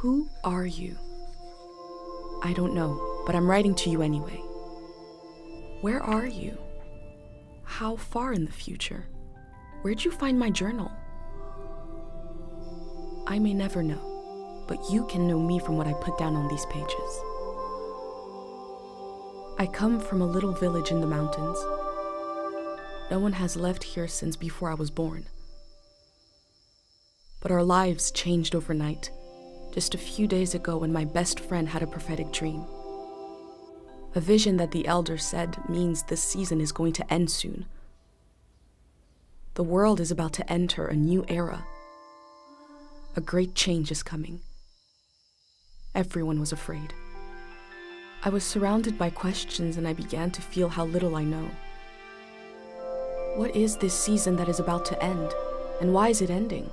Who are you? I don't know, but I'm writing to you anyway. Where are you? How far in the future? Where'd you find my journal? I may never know, but you can know me from what I put down on these pages. I come from a little village in the mountains. No one has left here since before I was born. But our lives changed overnight, just a few days ago when my best friend had a prophetic dream. A vision that the elder said means this season is going to end soon. The world is about to enter a new era. A great change is coming. Everyone was afraid. I was surrounded by questions and I began to feel how little I know. What is this season that is about to end, and why is it ending?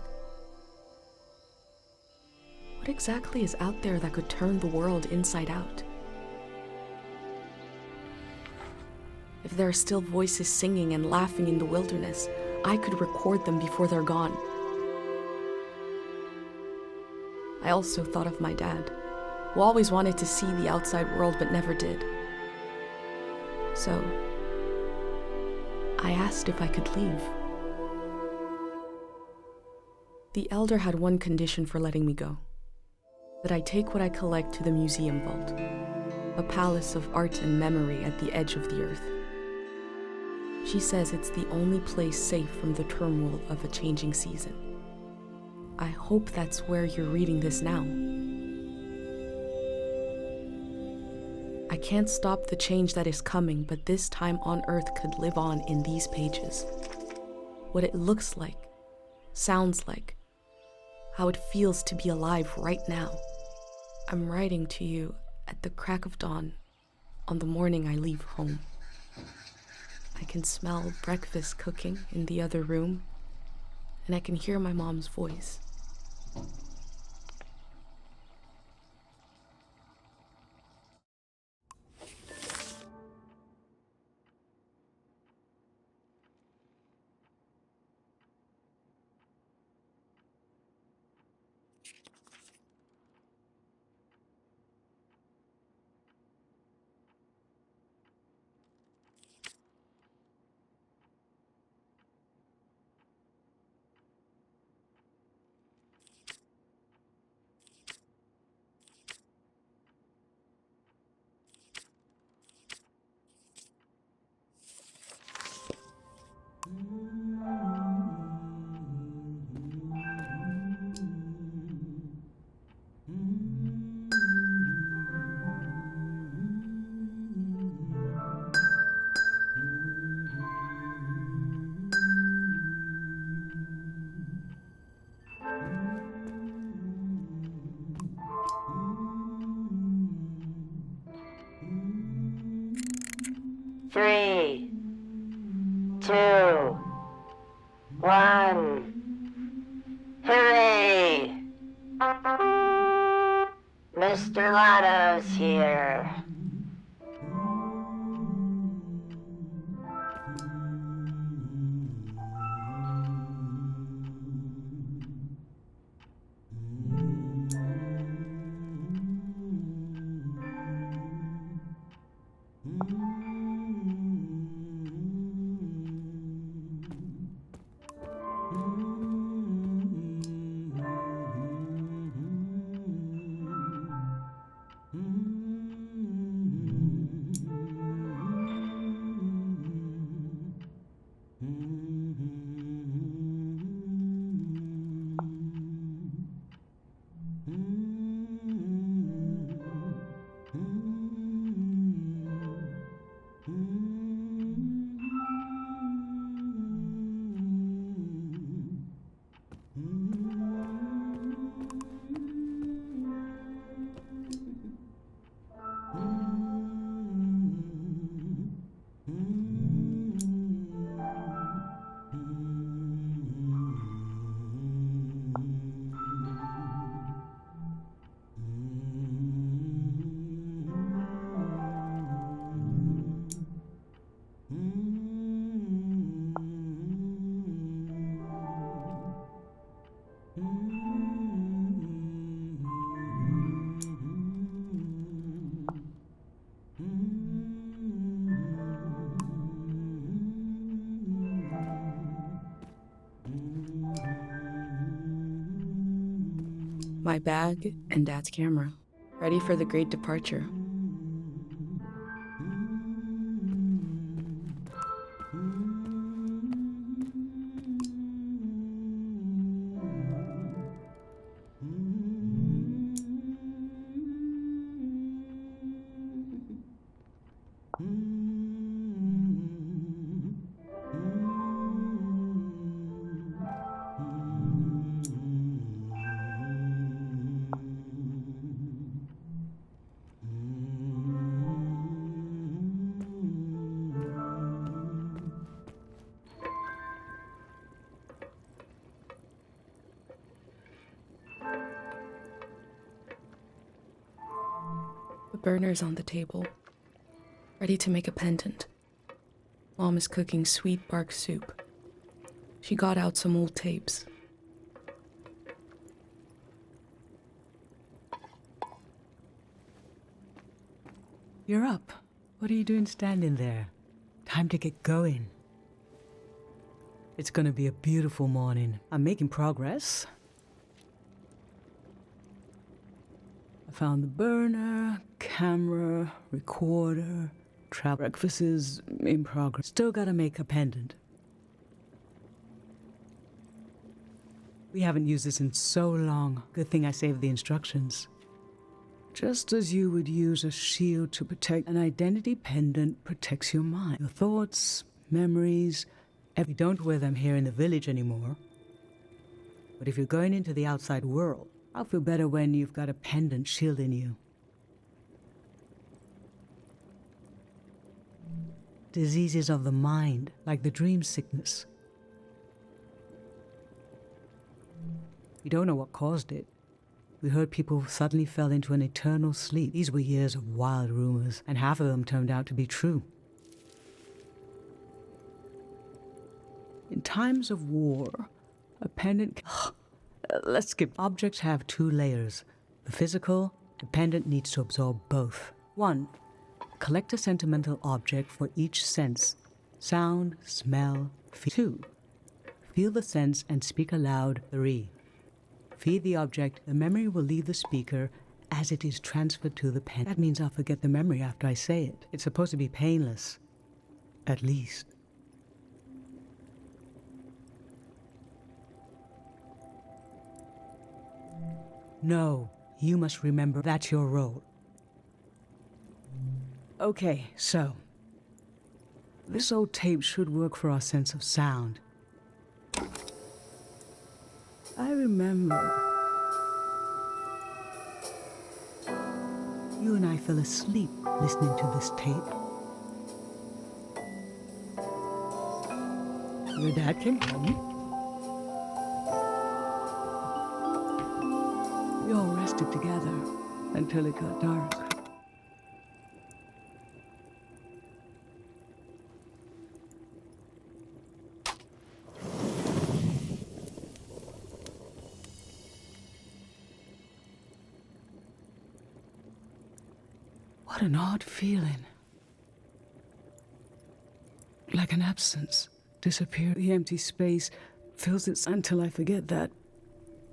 What exactly is out there that could turn the world inside out? If there are still voices singing and laughing in the wilderness, I could record them before they're gone. I also thought of my dad, who always wanted to see the outside world but never did. So, I asked if I could leave. The elder had one condition for letting me go: that I take what I collect to the museum vault, a palace of art and memory at the edge of the earth. She says it's the only place safe from the turmoil of a changing season. I hope that's where you're reading this now. I can't stop the change that is coming, but this time on Earth could live on in these pages. What it looks like, sounds like, how it feels to be alive right now. I'm writing to you at the crack of dawn on the morning I leave home. I can smell breakfast cooking in the other room, and I can hear my mom's voice. Three, two, one. Hooray! Mr. Lotto's here. my bag, and Dad's camera, ready for the great departure. The burner's on the table, ready to make a pendant. Mom is cooking sweet bark soup. She got out some old tapes. You're up. What are you doing standing there? Time to get going. It's gonna be a beautiful morning. I'm making progress. I found the burner, camera, recorder, trap. Breakfast is in progress. Still gotta make a pendant. We haven't used this in so long. Good thing I saved the instructions. Just as you would use a shield to protect, an identity pendant protects your mind. Your thoughts, memories. We don't wear them here in the village anymore. But if you're going into the outside world, I'll feel better when you've got a pendant shielding you. Diseases of the mind, like the dream sickness. We don't know what caused it. We heard people suddenly fell into an eternal sleep. These were years of wild rumors, and half of them turned out to be true. In times of war, a pendant... Let's skip. Objects have two layers. The physical, the pendant needs to absorb both. 1. Collect a sentimental object for each sense. Sound, smell, feel. 2. Feel the sense and speak aloud. 3. Feed the object, the memory will leave the speaker as it is transferred to the pen. That means I'll forget the memory after I say it. It's supposed to be painless. At least. No, you must remember that's your role. Okay, so. This old tape should work for our sense of sound. I remember. You and I fell asleep listening to this tape. Your dad came home. We all rested together until it got dark. What an odd feeling. Like an absence. Disappear. The empty space fills it until I forget that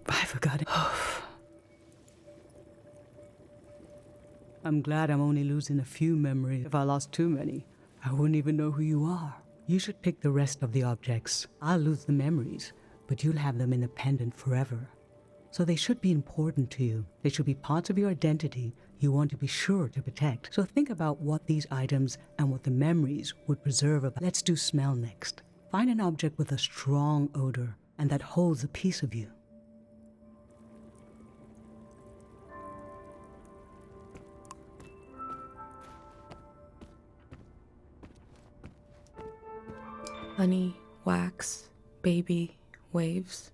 I forgot it. I'm glad I'm only losing a few memories. If I lost too many, I wouldn't even know who you are. You should pick the rest of the objects. I'll lose the memories, but you'll have them in the pendant forever. So they should be important to you. They should be parts of your identity you want to be sure to protect. So think about what these items and what the memories would preserve about. Let's do smell next. Find an object with a strong odor and that holds a piece of you. Honey, wax, baby, waves.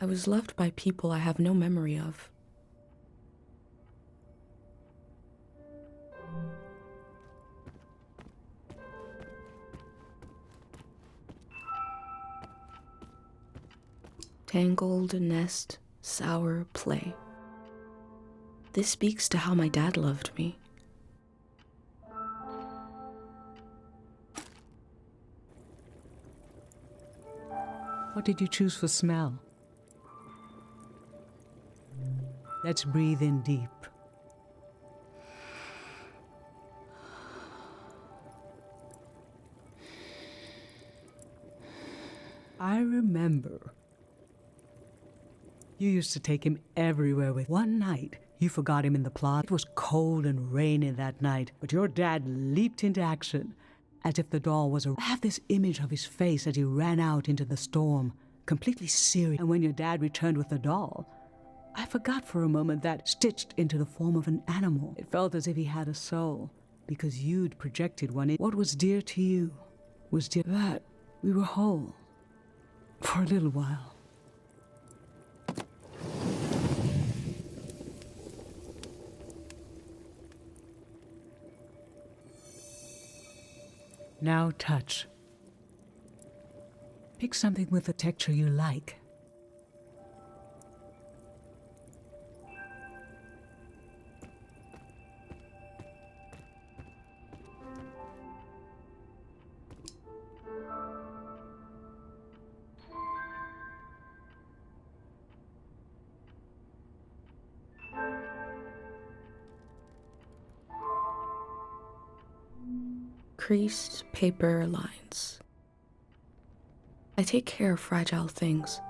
I was loved by people I have no memory of. Tangled nest, sour play. This speaks to how my dad loved me. What did you choose for smell? Let's breathe in deep. I remember you used to take him everywhere with. One night, you forgot him in the plaza. It was cold and rainy that night, but your dad leaped into action as if the doll was I have this image of his face as he ran out into the storm, completely serious. And when your dad returned with the doll, I forgot for a moment that stitched into the form of an animal. It felt as if he had a soul, because you'd projected one in. What was dear to you was dear that we were whole for a little while. Now touch. Pick something with a texture you like. Creased paper lines. I take care of fragile things.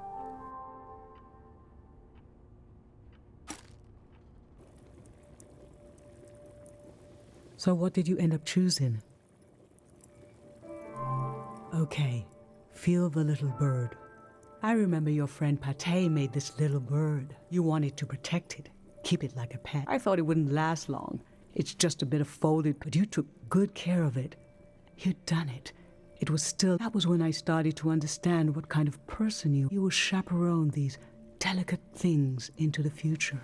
So what did you end up choosing? Okay, feel the little bird. I remember your friend Pate made this little bird. You wanted to protect it, keep it like a pet. I thought it wouldn't last long. It's just a bit of folded, but you took good care of it. You'd done it. It was still. That was when I started to understand what kind of person you would chaperone these delicate things into the future.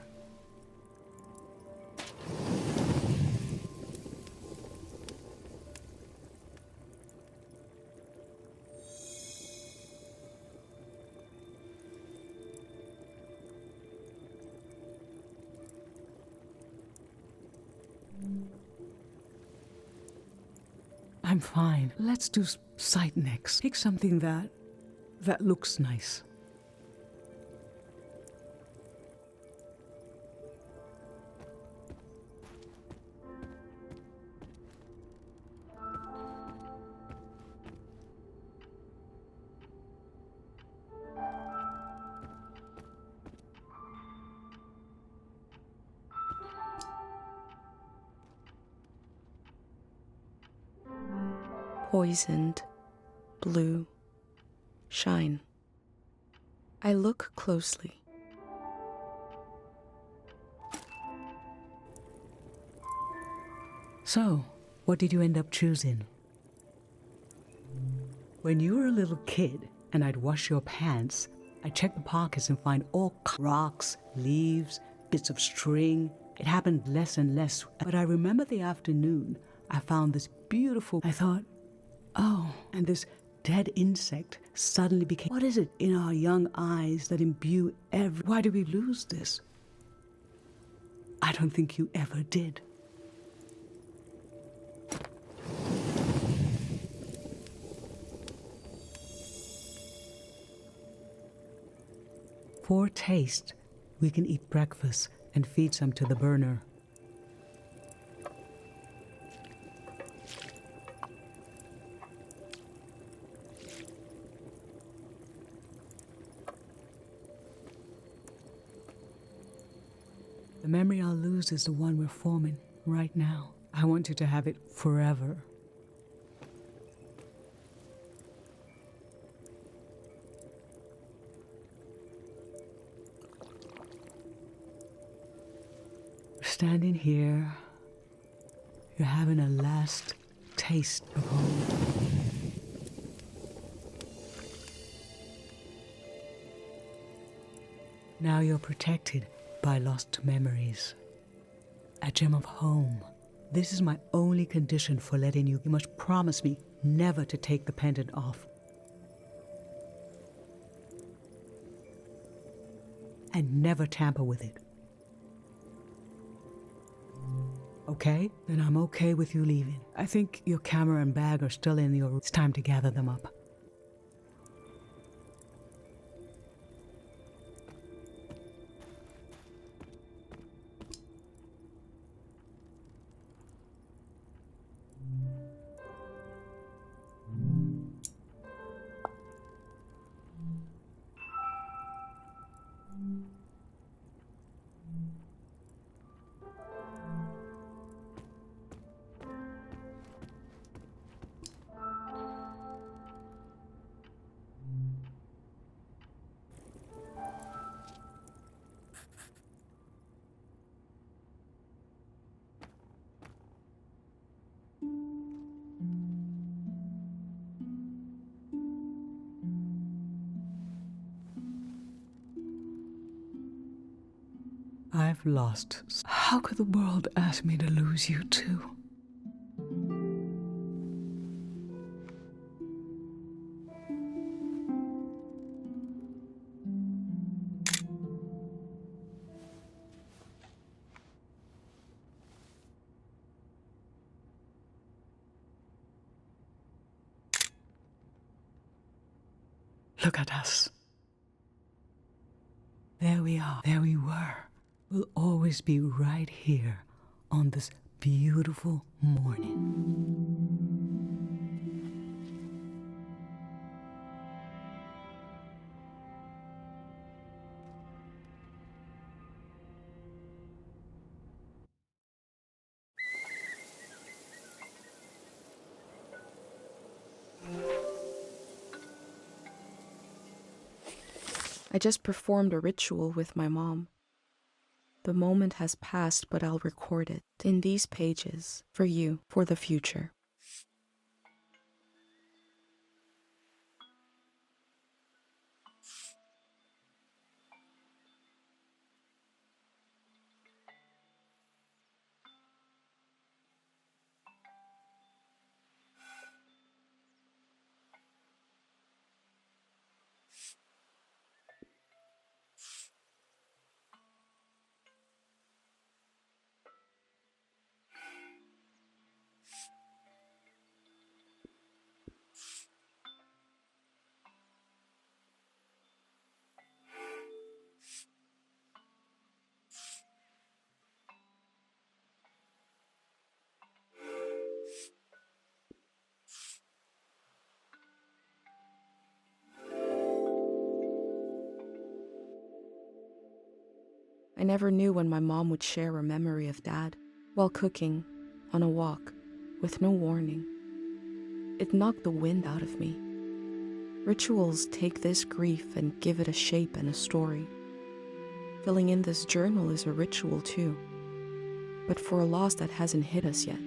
I'm fine. Let's do sight next. Pick something that looks nice. Poisoned, blue, shine. I look closely. So, what did you end up choosing? When you were a little kid and I'd wash your pants, I'd check the pockets and find all rocks, leaves, bits of string. It happened less and less, but I remember the afternoon I found this beautiful. I thought, oh, and this dead insect suddenly became. What is it in our young eyes that imbue every. Why did we lose this? I don't think you ever did. For taste, we can eat breakfast and feed some to the burner. The memory I'll lose is the one we're forming right now. I want you to have it forever. We're standing here. You're having a last taste of home. Now you're protected by lost memories. A gem of home. This is my only condition for letting you. You must promise me never to take the pendant off. And never tamper with it. Okay? Then I'm okay with you leaving. I think your camera and bag are still in your room. It's time to gather them up. I've lost. How could the world ask me to lose you too? Look at us. There we are. There we were. We'll always be right here on this beautiful morning. I just performed a ritual with my mom. The moment has passed, but I'll record it in these pages for you, for the future. I never knew when my mom would share a memory of Dad while cooking, on a walk, with no warning. It knocked the wind out of me. Rituals take this grief and give it a shape and a story. Filling in this journal is a ritual too, but for a loss that hasn't hit us yet.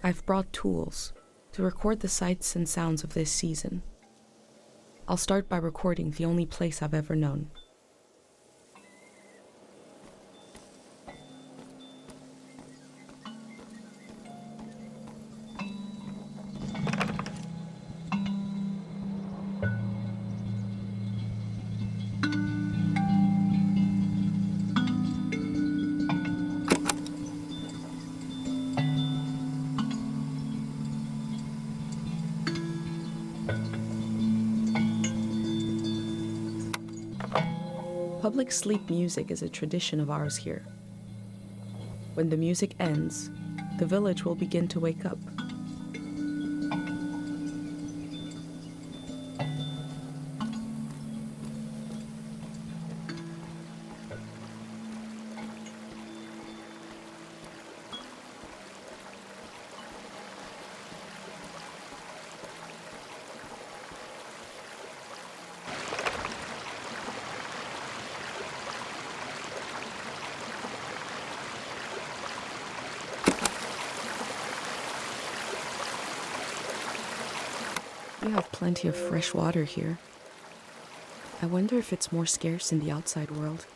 I've brought tools to record the sights and sounds of this season. I'll start by recording the only place I've ever known. Public sleep music is a tradition of ours here. When the music ends, the village will begin to wake up. We have plenty of fresh water here. I wonder if it's more scarce in the outside world.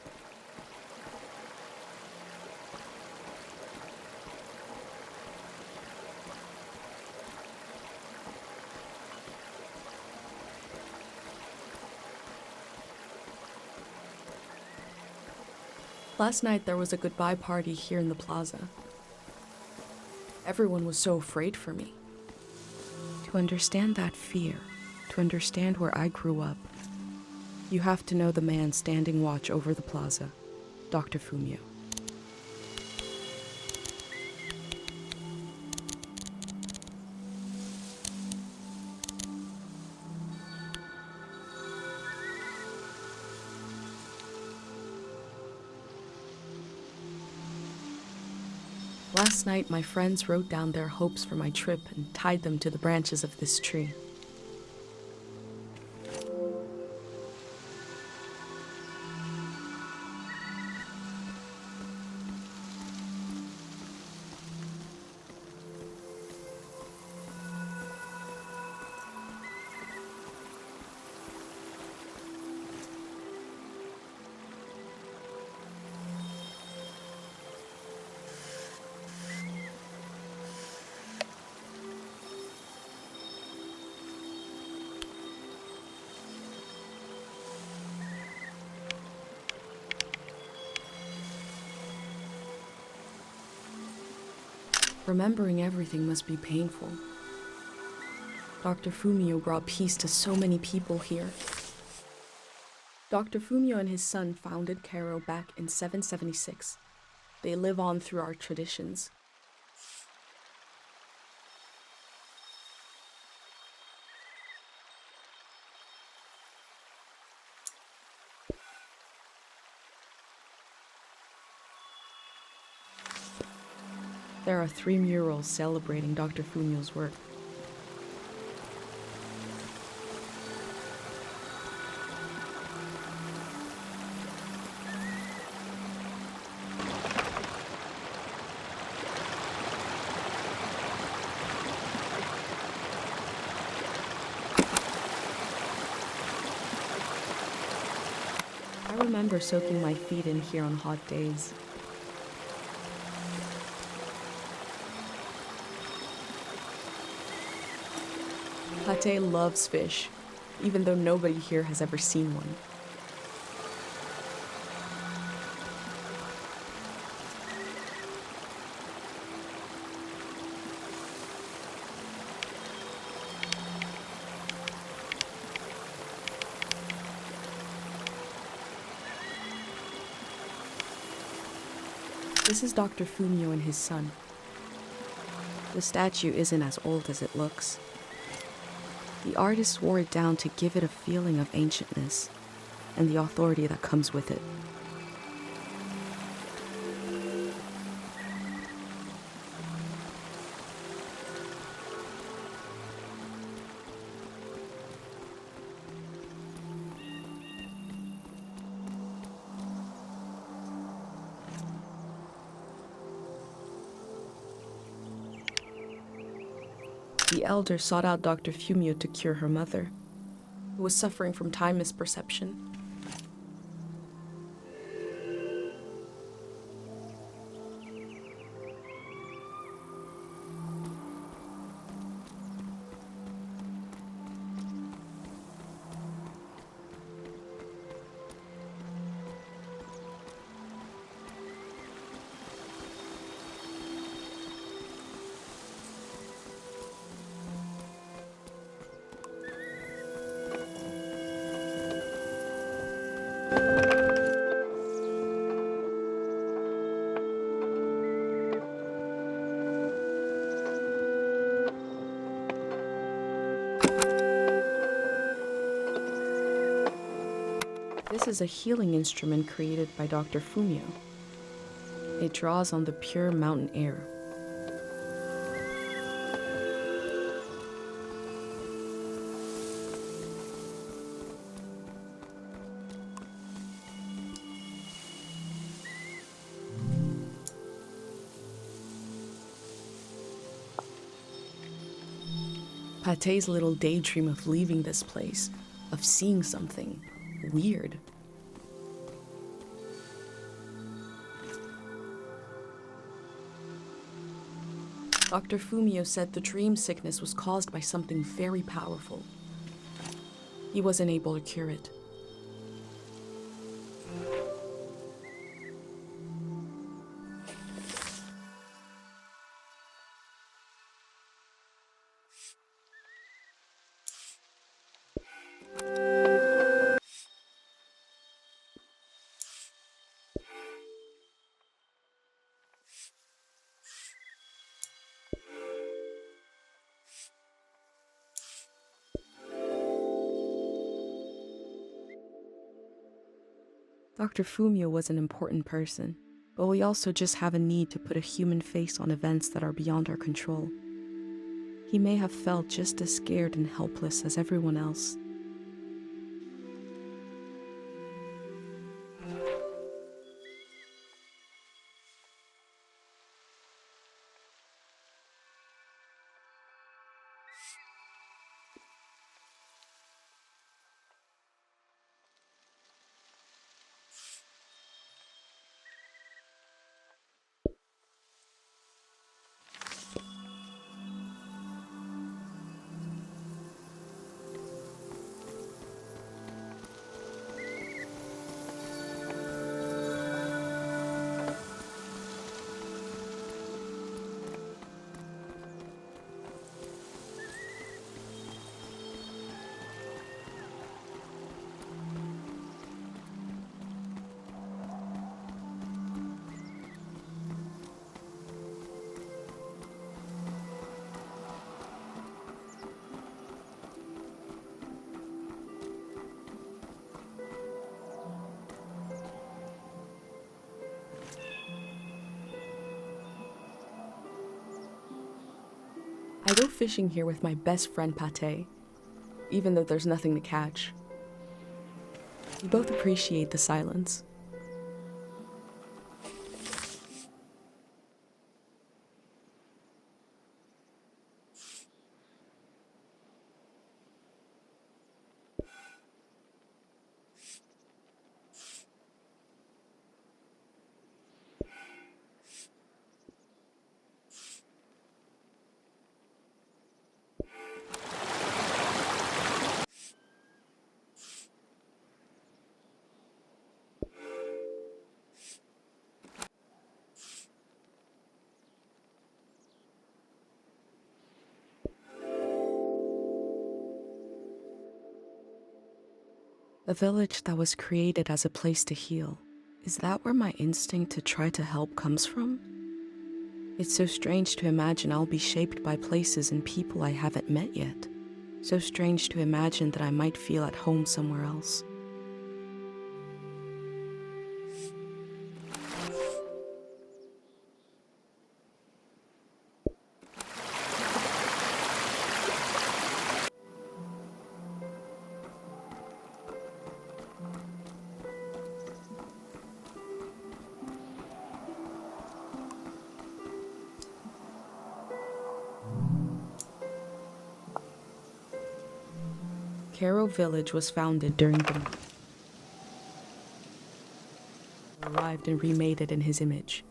Last night there was a goodbye party here in the plaza. Everyone was so afraid for me. To understand that fear, to understand where I grew up, you have to know the man standing watch over the plaza, Dr. Fumio. Last night, my friends wrote down their hopes for my trip and tied them to the branches of this tree. Remembering everything must be painful. Dr. Fumio brought peace to so many people here. Dr. Fumio and his son founded Cairo back in 776. They live on through our traditions. There are 3 murals celebrating Dr. Fumio's work. I remember soaking my feet in here on hot days. Pate loves fish, even though nobody here has ever seen one. This is Dr. Fumio and his son. The statue isn't as old as it looks. The artist wore it down to give it a feeling of ancientness and the authority that comes with it. The elder sought out Dr. Fumio to cure her mother, who was suffering from time misperception. This is a healing instrument created by Dr. Fumio. It draws on the pure mountain air. Pate's little daydream of leaving this place, of seeing something weird. Dr. Fumio said the dream sickness was caused by something very powerful. He wasn't able to cure it. Dr. Fumio was an important person, but we also just have a need to put a human face on events that are beyond our control. He may have felt just as scared and helpless as everyone else. I go fishing here with my best friend Pate, even though there's nothing to catch. We both appreciate the silence. A village that was created as a place to heal. Is that where my instinct to try to help comes from? It's so strange to imagine I'll be shaped by places and people I haven't met yet. So strange to imagine that I might feel at home somewhere else. Caro Village was founded during the arrived and remade it in his image.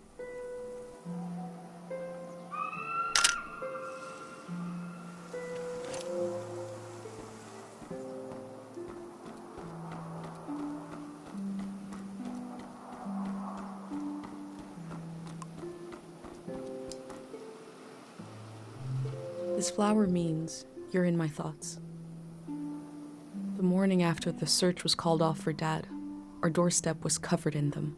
This flower means you're in my thoughts. The morning after the search was called off for Dad, our doorstep was covered in them.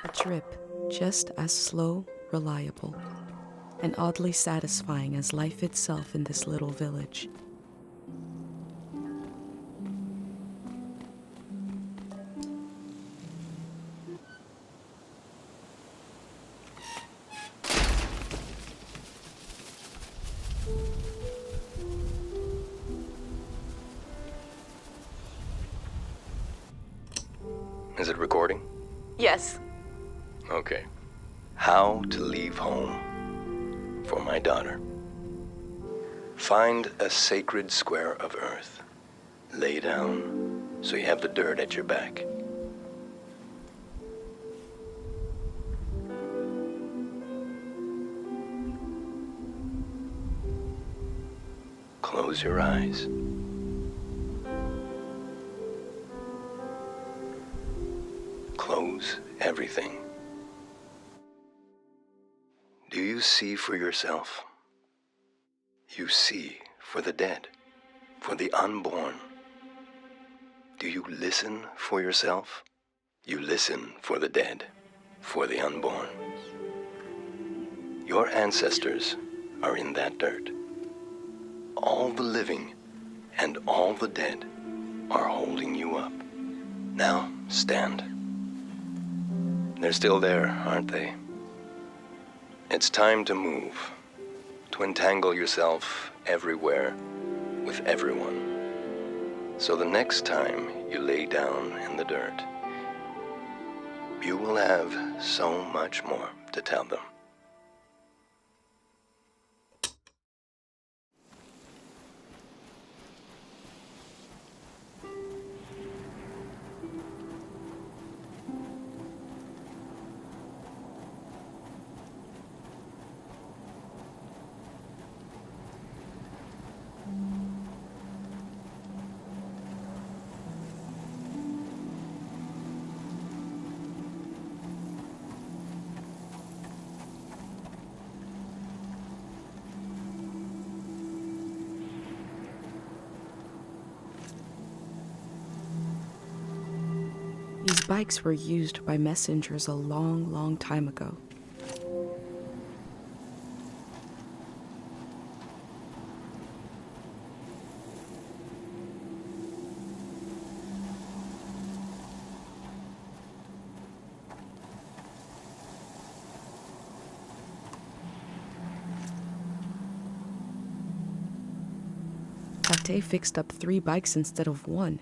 A drip, just as slow, reliable, and oddly satisfying as life itself in this little village. Is it recording? Yes, Okay. How to leave home for my daughter. Find a sacred square of earth. Lay down so you have the dirt at your back. Close your eyes. Close everything. Do you see for yourself? You see for the dead, for the unborn. Do you listen for yourself? You listen for the dead, for the unborn. Your ancestors are in that dirt. All the living and all the dead are holding you up. Now, stand. They're still there, aren't they? It's time to move, to entangle yourself everywhere with everyone. So the next time you lay down in the dirt, you will have so much more to tell them. These bikes were used by messengers a long, long time ago. Tate fixed up 3 bikes instead of 1.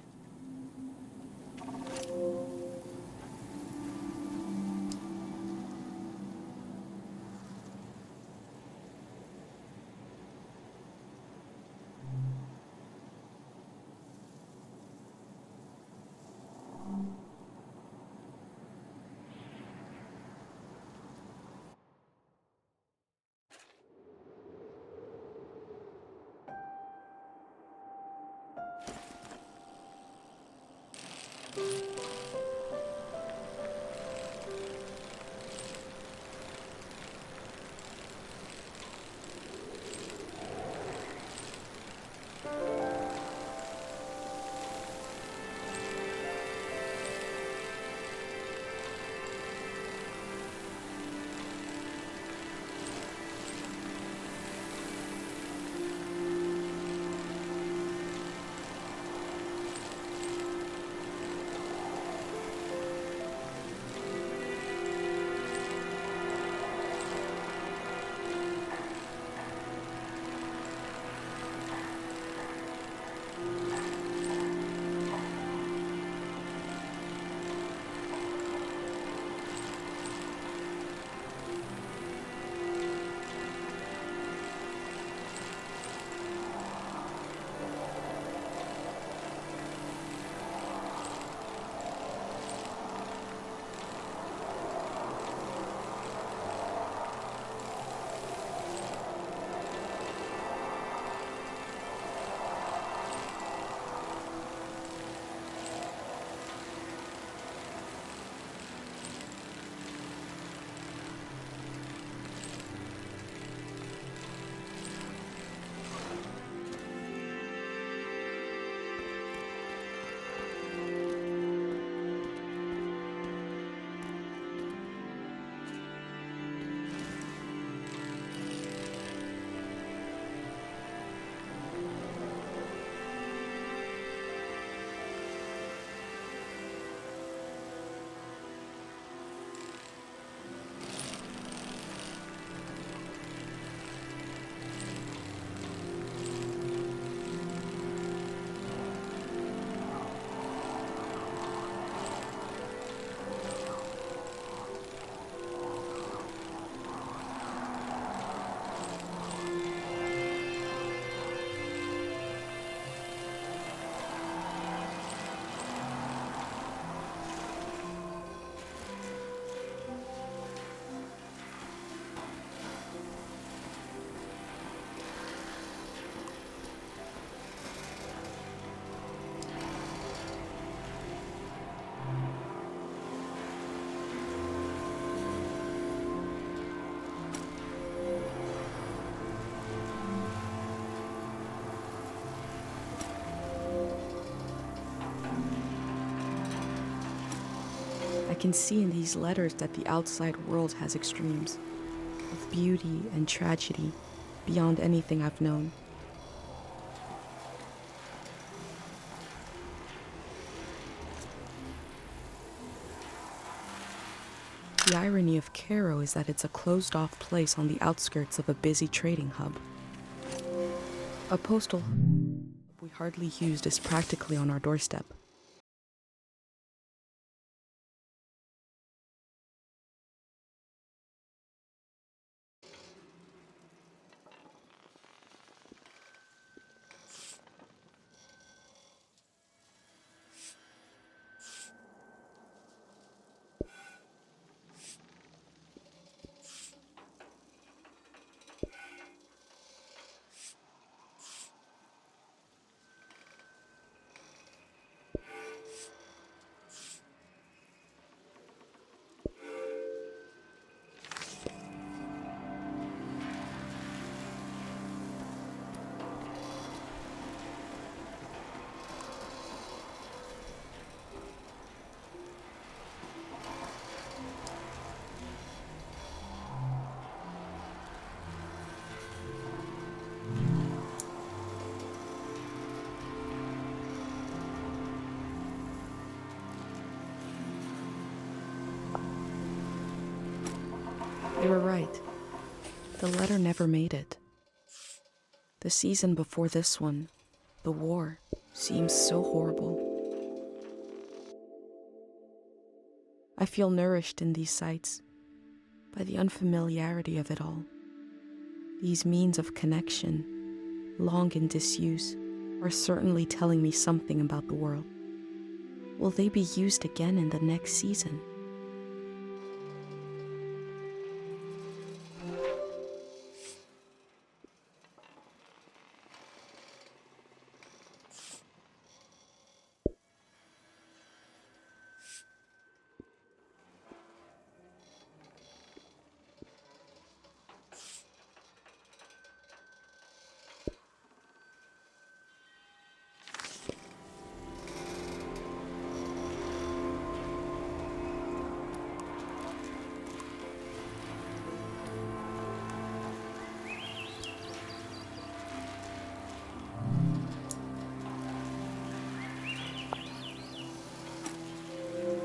can see in these letters that the outside world has extremes, of beauty and tragedy beyond anything I've known. The irony of Cairo is that it's a closed-off place on the outskirts of a busy trading hub. A postal hub we hardly used is practically on our doorstep. They were right. The letter never made it. The season before this one, the war, seems so horrible. I feel nourished in these sights by the unfamiliarity of it all. These means of connection, long in disuse, are certainly telling me something about the world. Will they be used again in the next season?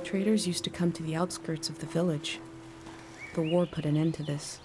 Traders used to come to the outskirts of the village. The war put an end to this.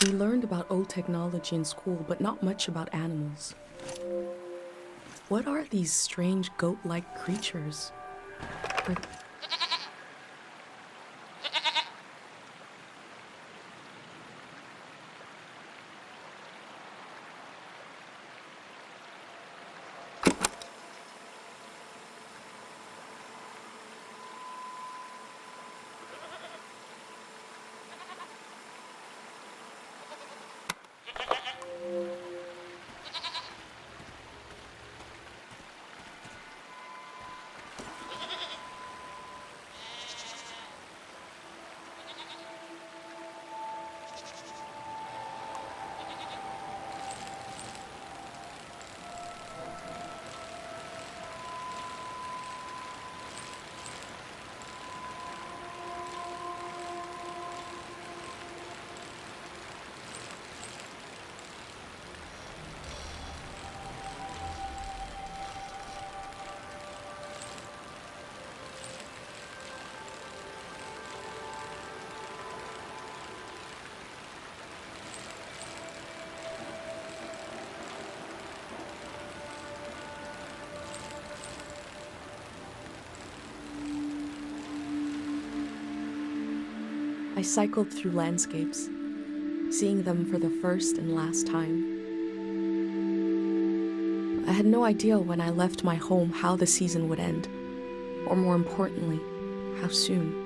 We learned about old technology in school, but not much about animals. What are these strange goat-like creatures? I cycled through landscapes, seeing them for the first and last time. I had no idea when I left my home how the season would end, or more importantly, how soon.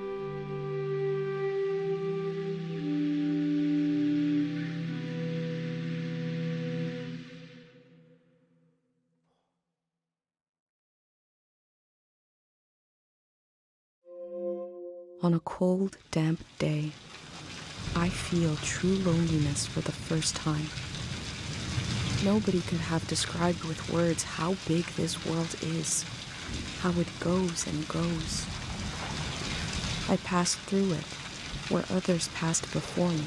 On a cold, damp day, I feel true loneliness for the first time. Nobody could have described with words how big this world is, how it goes and goes. I passed through it, where others passed before me.